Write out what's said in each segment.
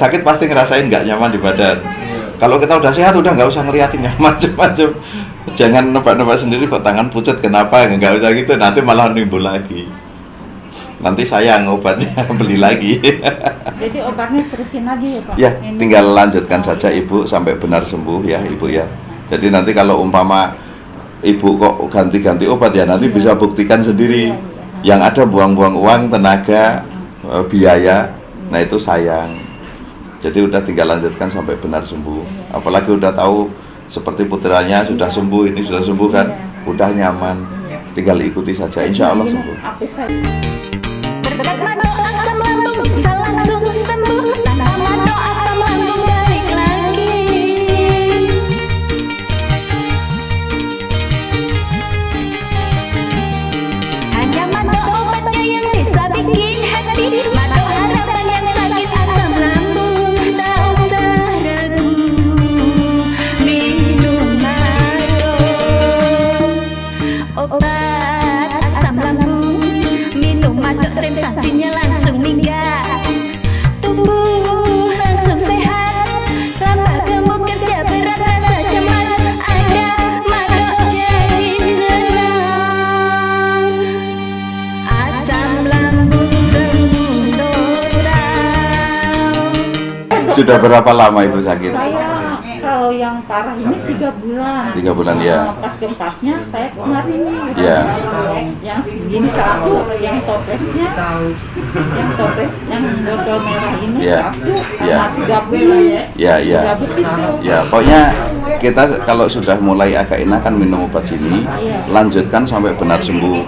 sakit pasti ngerasain nggak nyaman di badan. Kalau kita udah sehat udah nggak usah ngeliatin yang macam-macam. Jangan nebak-nebak sendiri kok tangan pucat kenapa, nggak usah gitu, nanti malah nimbul lagi. Nanti sayang obatnya beli lagi. Jadi obatnya terusin lagi ya Pak? Ya, tinggal lanjutkan saja Ibu sampai benar sembuh ya Ibu ya. Jadi nanti kalau umpama Ibu kok ganti-ganti obat ya nanti bisa buktikan sendiri. Yang ada buang-buang uang, tenaga, biaya, nah itu sayang. Jadi udah tinggal lanjutkan sampai benar sembuh. Apalagi udah tahu seperti putranya sudah sembuh, ini sudah sembuh kan, udah nyaman. Tinggal ikuti saja, insya Allah sembuh. Berkat doa asam lambung bisa langsung sembuh. Tanpa doa asam lambung balik lagi. Hanya madu obatnya yang bisa bikin happy. Madu harapan yang sakit asam lambung. Tak usah ragu, minum madu. Obat asam lambung, minum madu sensasinya langsung minggat. Tubuh langsung sehat, tanpa kamu kerja berat rasa cemas. Ada madu jadi senang. Asam lambung sembuh total. Sudah berapa lama Ibu sakit? Saya kalau yang parah ini 3 bulan. 3 bulan ya. Pas keempatnya saya kemarin nih. Ya. Yang segini satu, yang topesnya, yang botol merah ini Ya. satu, Ya. sama 3 bulan. Ya, ya. 3 begitu. Ya, pokoknya kita kalau sudah mulai agak enakan minum obat sini, lanjutkan sampai benar sembuh.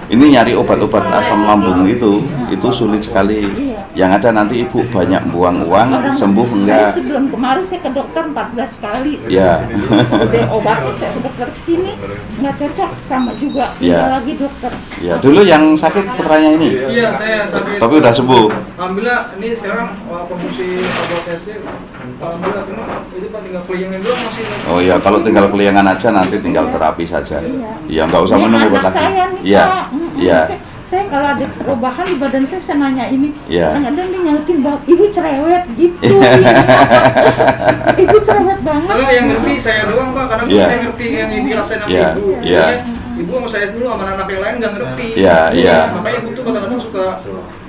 Ini nyari obat-obat asam lambung itu sulit sekali. Yang ada nanti Ibu banyak buang uang, sembuh enggak. Saya sebelum kemarin saya ke dokter 14 kali. Ya. Udah obatnya saya ke dokter kesini nggak cocok sama juga. Ya. Pindah lagi dokter. Ya, dulu yang sakit putranya ini. Iya, saya sakit. Tapi udah sembuh. Alhamdulillah, ini sekarang kondisi obat SD. Alhamdulillah, cuma itu Pak tinggal keliyangin doang masih. Oh ya, kalau tinggal keliangan aja nanti tinggal terapi saja. Ya, nggak usah Ini minum anak obat lagi. saya nih, Iya, Pak. iya. Saya kalau ada perubahan di badan saya nanya ini. Iya. Kadang-kadang dia nyautin bahwa ibu cerewet gitu. Ibu cerewet banget. Soalnya yang ngerti saya doang Pak, kadang Iya. saya ngerti yang dirasain sama Iya, ibu. iya. Makanya ibu sama saya dulu sama anak yang lain nggak ngerti. Iya, iya. Makanya ibu tuh kadang-kadang suka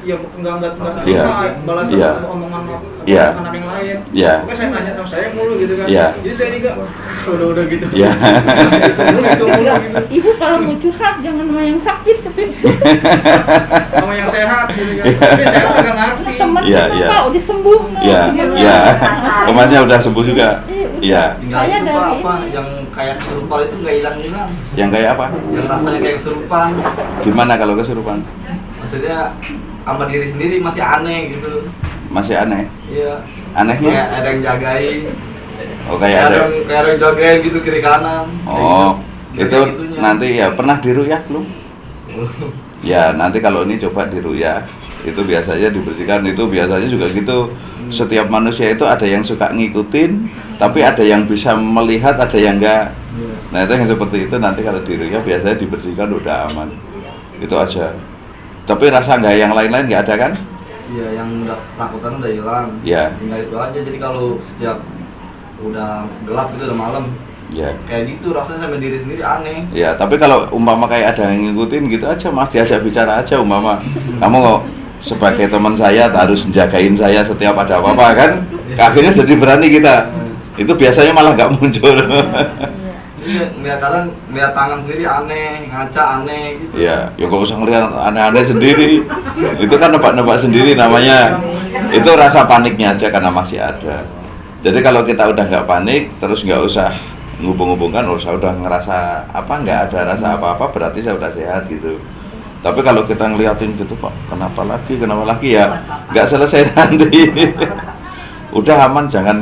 ya nggak Iya. balas Iya. omongan Iya. anak yang lain. Iya. Makanya saya nanya sama saya mulu gitu kan. Iya. Jadi saya juga udah gitu. Iya. Gitu mulu gitu. Ibu kalau mau curhat jangan sama yang sakit tapi Sama yang sehat gitu kan. Tapi saya nggak ngerti. teman Iya, teman iya. Pak udah sembuh. Iya, iya. Kemasannya udah sembuh juga. Iya. Tinggal Saya itu Pak, dari apa yang kayak kesurupan itu nggak hilang-hilang. Yang kayak apa? Yang rasanya kayak kesurupan. Gimana kalau kesurupan? Maksudnya sama diri sendiri masih aneh gitu. Masih aneh. Iya. Anehnya? Kayak ada yang jagain. Oh, kayak ada. Kayak ada yang jagain gitu kiri kanan. Oh, Kayak itu gitunya. nanti ya pernah diruyah belum? Ya, nanti kalau ini coba diruyah. Itu biasanya dibersihkan, itu biasanya juga gitu. Setiap manusia itu ada yang suka ngikutin, tapi ada yang bisa melihat, ada yang enggak. Nah, itu yang seperti itu nanti kalau diruyah biasanya dibersihkan udah aman. Itu aja. Tapi rasa enggak yang lain-lain enggak ada kan? Iya, yang udah takutan udah hilang. Iya. Tinggal itu aja. Jadi kalau setiap udah gelap gitu udah malam, Ya. kayak gitu rasanya sama diri sendiri aneh. Ya, tapi kalau umpama kayak ada yang ngikutin gitu aja, mas diajak bicara aja umpama. Kamu kok sebagai teman saya harus jagain saya setiap ada apa-apa kan? Akhirnya jadi berani kita. Itu biasanya malah nggak muncul. Iya, ngeliat tangan sendiri aneh, ngaca aneh gitu. Iya, ya kok usah ngeliat aneh-aneh sendiri. Itu kan nebak-nebak sendiri namanya. Itu rasa paniknya aja karena masih ada. Jadi kalau kita udah nggak panik, terus nggak usah ngubung-hubungkan, saya udah ngerasa apa, nggak ada rasa apa-apa, berarti saya udah sehat gitu. Tapi kalau kita ngeliatin gitu, Pak, kenapa lagi ya, nggak selesai nanti. Udah aman, jangan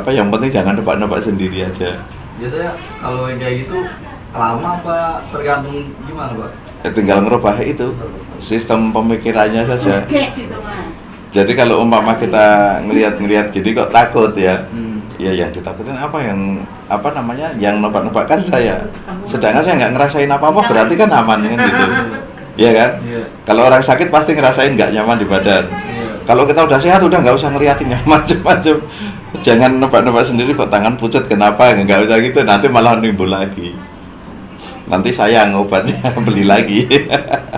yang penting jangan nebak-nebak sendiri aja. Biasanya kalau yang kayak gitu lama apa tergantung gimana Pak? Tinggal ngerubah itu sistem pemikirannya saja. Jadi kalau umpama kita ngeliat gini kok takut ya, ya yang ditakutin yang nebak-nebakkan saya. Sedangkan saya nggak ngerasain apa-apa, berarti kan aman kan gitu. Iya kan? Iya. Kalau orang sakit pasti ngerasain nggak nyaman di badan. Kalau kita udah sehat udah nggak usah ngeliatin yang macam-macam. Jangan nebak-nebak sendiri kok tangan pucat kenapa, nggak usah gitu, nanti malah nimbul lagi. Nanti sayang obatnya beli lagi.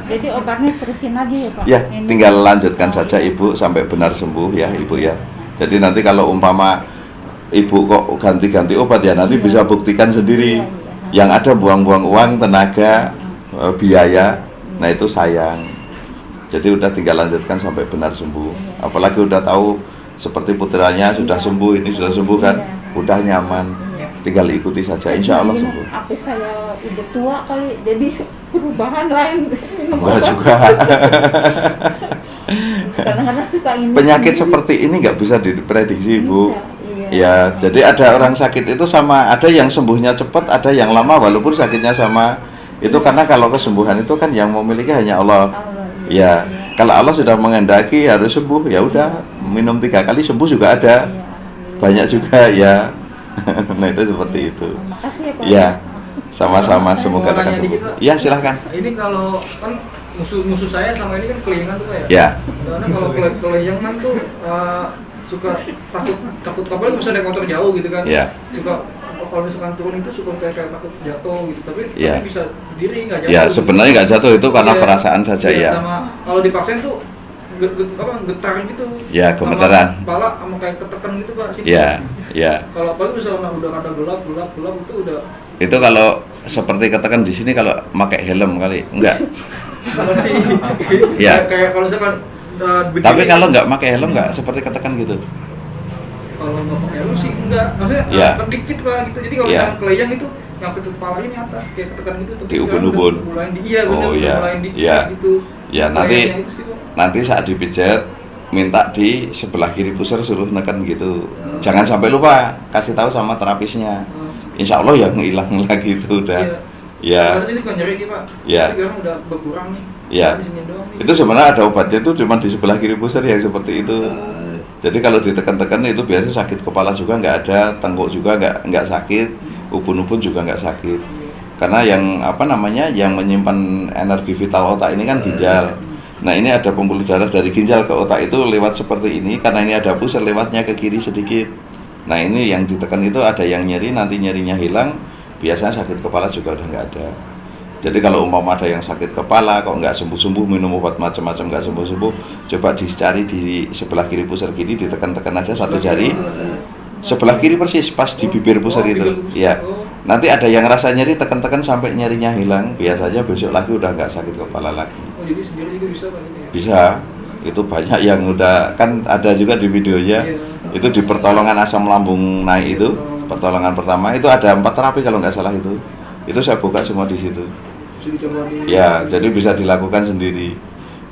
Jadi obatnya terusin lagi ya Pak? Ya, Ini. tinggal lanjutkan saja Ibu sampai benar sembuh ya Ibu ya. Jadi nanti kalau umpama Ibu kok ganti-ganti obat ya nanti Iya. bisa buktikan sendiri. Iya, iya. Yang ada buang-buang uang, tenaga, biaya. Nah itu sayang. Jadi udah tinggal lanjutkan sampai benar sembuh. Apalagi udah tahu seperti putranya sudah Iya. sembuh, ini sudah sembuh kan, Iya. udah nyaman. Iya. Tinggal ikuti saja, insya Allah Mungkin sembuh. Apa saya udah tua kali, jadi perubahan lain. minum Enggak obat. juga. Kadang-kadang suka ini. Penyakit seperti ini nggak bisa diprediksi Bu. Bisa, iya. Ya, jadi ada orang sakit itu sama, ada yang sembuhnya cepat, ada yang lama walaupun sakitnya sama. Itu karena kalau kesembuhan itu kan yang memiliki hanya Allah. Allah, Ya, kalau Allah sudah menghendaki harus sembuh, ya udah minum 3 kali sembuh juga ada. Iya. Banyak juga ya. Nah itu seperti itu. Makasih ya Pak. Ya, sama-sama semoga Mau lekas nanya dikit, sembuh. Pak. Ya silahkan. Ini kalau kan musuh saya sama ini kan kelingan tuh Pak ya. Ya, Karena kalau kelingan tuh suka takut kapal bisa naik motor jauh gitu kan. ya, Suka kalau misalkan turun itu suka kayak takut jatuh gitu. Tapi Ya. bisa berdiri nggak jatuh. ya sebenarnya nggak jatuh itu karena Iya. perasaan saja Iya, ya. Sama kalau dipaksain tuh getar gitu. Ya, Sama gemeteran. Kepala sama kayak ketekan gitu Pak. Sini. Ya, ya. Kalau apalagi misalnya udah ada gelap itu udah Itu kalau seperti katakan di sini kalau pakai helm kali, enggak. kalau sih Ya. kayak kalau misalkan berdiri, Tapi kalau nggak pakai helm nggak seperti katakan gitu. kalau nggak pakai helm sih enggak, maksudnya Ya. dikit Pak gitu. Jadi kalau Ya. misalkan kelayang itu yang kepalanya di atas kayak ketekan gitu tuh. Di ubun-ubun. Iya benar. Oh, iya. Mulai dikit Iya. gitu. Ya, nanti Kelayangnya itu sih, Pak. nanti saat dipijat minta di sebelah kiri pusar suruh neken gitu. Jangan sampai lupa kasih tahu sama terapisnya. Insya Allah yang hilang lagi itu udah. Ya, Karena sini kan nyeri gitu, Pak. Ya. Tapi sekarang udah berkurang nih. Ya. Di sini doang nih. itu sebenarnya ada obatnya itu cuma di sebelah kiri pusar yang seperti itu. Jadi kalau ditekan-tekan itu biasa sakit kepala juga nggak ada, tenggok juga nggak sakit, ubun-ubun juga nggak sakit. Karena yang apa namanya yang menyimpan energi vital otak ini kan ginjal. Nah ini ada pembuluh darah dari ginjal ke otak itu lewat seperti ini, karena ini ada pusar lewatnya ke kiri sedikit. Nah ini yang ditekan itu ada yang nyeri, nanti nyerinya hilang, biasanya sakit kepala juga udah nggak ada. Jadi kalau umpama ada yang sakit kepala kok nggak sembuh-sembuh, minum obat macam-macam nggak sembuh-sembuh, coba dicari di sebelah kiri pusar kiri, ditekan-tekan aja satu jari, sebelah kiri persis pas di bibir pusar itu, ya. Nanti ada yang rasa nyeri, tekan-tekan sampai nyerinya hilang, biasanya besok lagi udah nggak sakit kepala lagi. Oh, jadi sendiri juga bisa Pak gitu ya? Bisa, itu banyak yang udah kan ada juga di videonya, itu di pertolongan asam lambung naik itu, pertolongan pertama itu ada 4 terapi kalau nggak salah itu saya buka semua di situ. Bisa dicoba di Ya, jadi bisa dilakukan sendiri.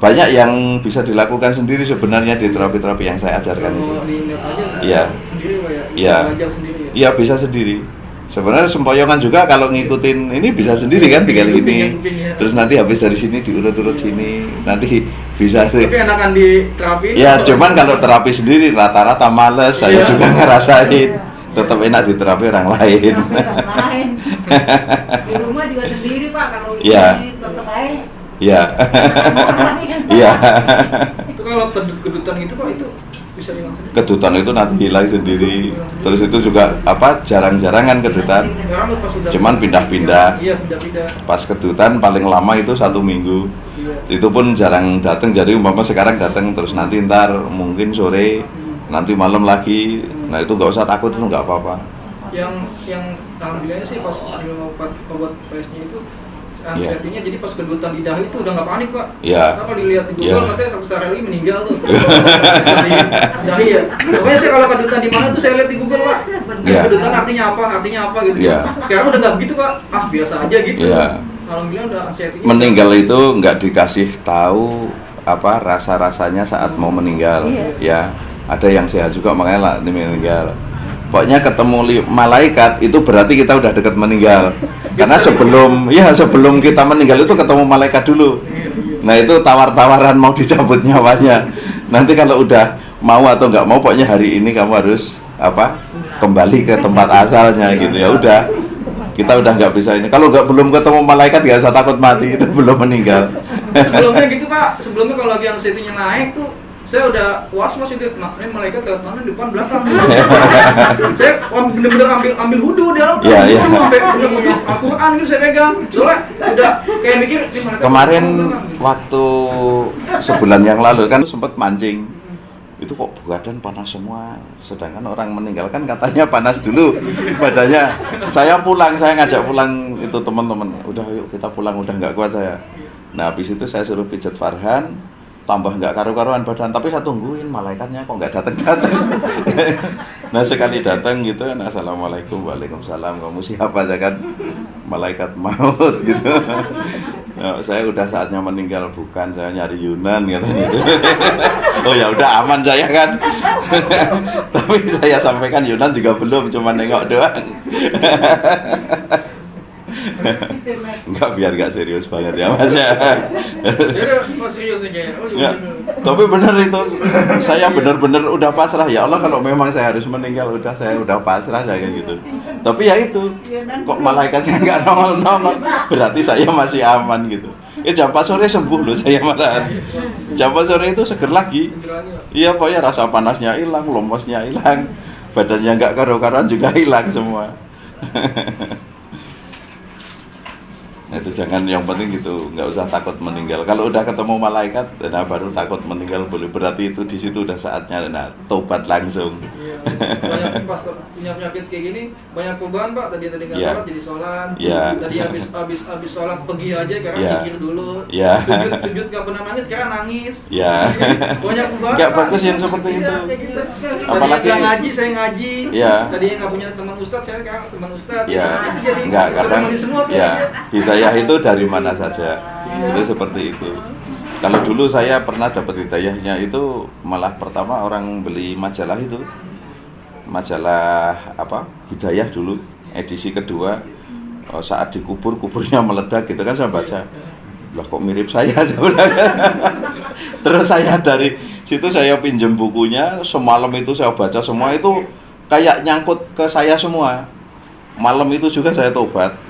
Banyak yang bisa dilakukan sendiri sebenarnya di terapi-terapi yang saya ajarkan itu. Kalau di net aja Iya. sendiri Pak ya? Iya. Belajar sendiri ya? Iya, bisa sendiri. Sebenarnya sempoyongan juga kalau ngikutin ini bisa sendiri kan, tinggal ini. Terus nanti habis dari sini diurut-urut sini, nanti bisa sih. Tapi enakan di terapi ini Ya, apa? cuman kalau terapi sendiri rata-rata males, saya Iya. juga ngerasain. Tetap enak di terapi orang lain. Orang lain. Di rumah juga sendiri Pak, kalau Iya. ini tetap aja. Iya. Iya. Itu kalau kedutan gitu Pak itu bisa hilang sendiri. Kedutan itu nanti hilang sendiri. Terus itu juga apa jarang-jarangan kedutan. Sekarang pas sudah Cuman pindah-pindah. Iya, pindah-pindah. Pas kedutan paling lama itu 1 minggu. Iya. Itu pun jarang datang. Jadi umpama sekarang datang terus nanti ntar mungkin sore, nanti malam lagi. Nah itu nggak usah takut, itu nggak apa-apa. Yang alhamdulillahnya sih pas minum obat PS-nya itu Iya. anxiety-nya jadi pas kedutan di dahi itu udah nggak panik Pak. Iya. Karena kalau dilihat di Google Iya. katanya Satu Sareli meninggal tuh. Dahi ya. Pokoknya sih kalau kedutan di mana tuh saya lihat di Google Pak. Iya. Kedutan artinya apa gitu. Iya. Sekarang udah nggak begitu Pak. Ah biasa aja gitu. Iya. Alhamdulillah udah anxiety-nya. Meninggal itu nggak dikasih tahu apa rasa-rasanya saat mau meninggal. Ya, ada yang sehat juga makanya lah ini meninggal. Pokoknya ketemu malaikat itu berarti kita udah dekat meninggal. Karena sebelum kita meninggal itu ketemu malaikat dulu. Nah itu tawar-tawaran mau dicabut nyawanya. Nanti kalau udah mau atau nggak mau, pokoknya hari ini kamu harus kembali ke tempat asalnya gitu ya. Udah, kita udah nggak bisa ini. Kalau belum ketemu malaikat nggak usah takut mati, itu belum meninggal. Sebelumnya gitu Pak. Sebelumnya kalau lagi anxiety-nya naik tuh saya udah puas mas itu, ini malaikat lewat mana depan belakang. Saya bener-bener ambil wudhu di dalam. Iya. Sampai bener-bener Al-Quran gitu saya pegang. Soalnya udah kayak mikir ini malaikat Kemarin belakang. waktu sebulan yang lalu kan sempat mancing. Itu kok badan panas semua, sedangkan orang meninggalkan katanya panas dulu badannya. Saya ngajak pulang itu teman-teman, udah yuk kita pulang, udah nggak kuat saya. Nah habis itu saya suruh pijat Farhan, tambah nggak karu-karuan badan, tapi saya tungguin malaikatnya kok nggak datang-datang. Nah sekali datang gitu, assalamualaikum, waalaikumsalam, kamu siapa aja kan? Malaikat maut gitu. Nah, saya udah saatnya meninggal, bukan, saya nyari Yunan katanya gitu. Oh ya udah aman saya kan. Tapi saya sampaikan Yunan juga belum, cuma nengok doang. Enggak, biar gak serius banget ya mas ya. Oh serius nih kayaknya. Oh, Ya, tapi bener itu, saya bener-bener udah pasrah. Ya Allah, kalau memang saya harus meninggal, saya udah pasrah saya kayak gitu. Tapi ya itu, kok malaikatnya nggak nongol-nongol, berarti saya masih aman gitu. Jam 4 sore sembuh loh saya malahan. Jam 4 sore itu seger lagi. Iya pokoknya rasa panasnya hilang, lomosnya hilang, badannya nggak karu-karuan juga hilang semua. Nah itu jangan, yang penting gitu, nggak usah takut meninggal. Kalau udah ketemu malaikat, nah baru takut meninggal boleh. Berarti itu di situ udah saatnya, nah tobat langsung. Iya, banyak pas punya penyakit kayak gini, banyak perubahan Pak. Tadi nggak Iya. sholat jadi sholat. Iya. Tadi habis sholat pergi aja, karena Iya. mikir dulu. Iya. Sujud nggak pernah nangis, sekarang nangis. Iya. Banyak perubahan. Nggak Pak. bagus yang seperti Iya, itu. kayak gitu. Apalagi- Tadi saya ngaji. Iya. Tadi nggak punya teman ustadz, saya sekarang teman ustadz. Ya, Itu jadi enggak, kadang ketemu semua tuh. ya hidayah itu dari mana saja, itu seperti itu. Kalau dulu saya pernah dapat hidayahnya itu malah pertama orang beli majalah itu, majalah apa, Hidayah dulu, edisi kedua, saat dikubur, kuburnya meledak gitu kan, saya baca, loh kok mirip saya sebenarnya. Terus saya dari situ saya pinjam bukunya, semalam itu saya baca semua, itu kayak nyangkut ke saya semua. Malam itu juga saya tobat.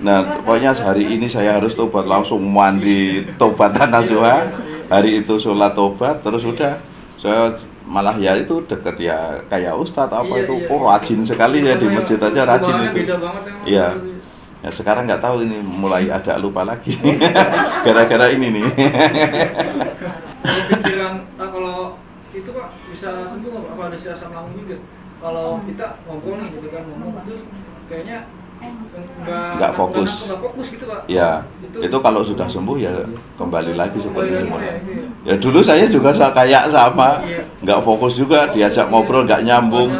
Nah, pokoknya sehari ini saya harus tobat, langsung mandi tobatan nasuha. Hari itu sholat tobat, terus udah. Saya malah ya itu deket ya kayak ustadz apa Iya, itu, iya. kok rajin sekali ya di masjid aja rajin Perubahannya itu. beda banget emang. Iya. Ya sekarang nggak tahu ini mulai ada lupa lagi. Gara-gara ini nih. Ada pikiran kalau itu Pak bisa sembuh nggak? Apa ada siasat lambung juga? Kalau kita ngobrol nih gitu kan, ngomong terus kayaknya Nggak fokus. nggak fokus gitu Pak. Ya, itu kalau sudah sembuh ya kembali lagi seperti Kembali semula. lagi, Ya dulu saya juga kayak sama, Iya. nggak fokus juga, diajak ngobrol nggak nyambung.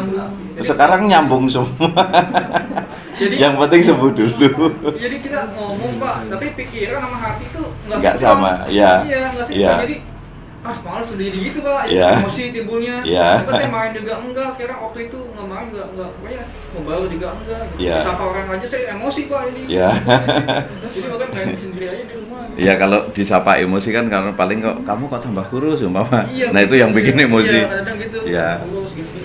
Sekarang nyambung semua. Jadi- Yang penting sembuh dulu. Jadi kita ngomong Pak, tapi pikiran sama hati tuh Nggak sinkron. sama, iya. Iya, nggak sinkron. Iya. Jadi malas sendiri gitu Pak, Iya. emosi timbulnya. Iya. Apa saya main juga enggak, sekarang waktu itu nggak main enggak, pokoknya membawa juga enggak. Gitu. Iya. Sapa orang aja saya emosi Pak ini. Ya. Jadi makanya main sendiri aja di rumah. Ya kalau disapa emosi kan karena paling kok kamu kok tambah kurus umpama. Iya, Nah itu yang bikin emosi. Iya, kadang gitu. Iya. Kurus gitu.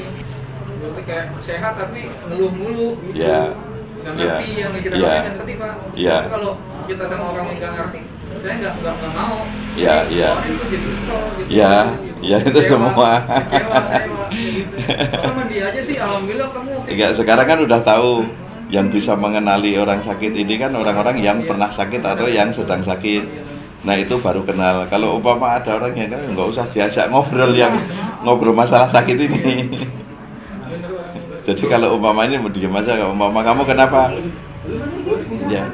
Berarti kayak sehat tapi ngeluh mulu gitu. Iya. Nggak Iya. ngerti yang kita Iya. rasain, nggak ngerti Pak. Iya. Tapi kalau kita sama orang yang nggak ngerti, saya nggak mau. Iya, Jadi, iya. orang itu jadi kesel gitu. Iya, iya, itu Kecewa, semua. Kecewa saya Pak. Gitu. Kalau mandi aja sih, alhamdulillah kamu. Enggak, sekarang kan udah tahu yang bisa mengenali orang sakit ini kan orang-orang yang pernah sakit atau yang sedang sakit. Nah itu baru kenal. Kalau umpama ada orang yang kan nggak usah diajak ngobrol yang ngobrol masalah sakit ini. Jadi kalau umpama ini mau diem aja, umpama kamu kenapa? Ya.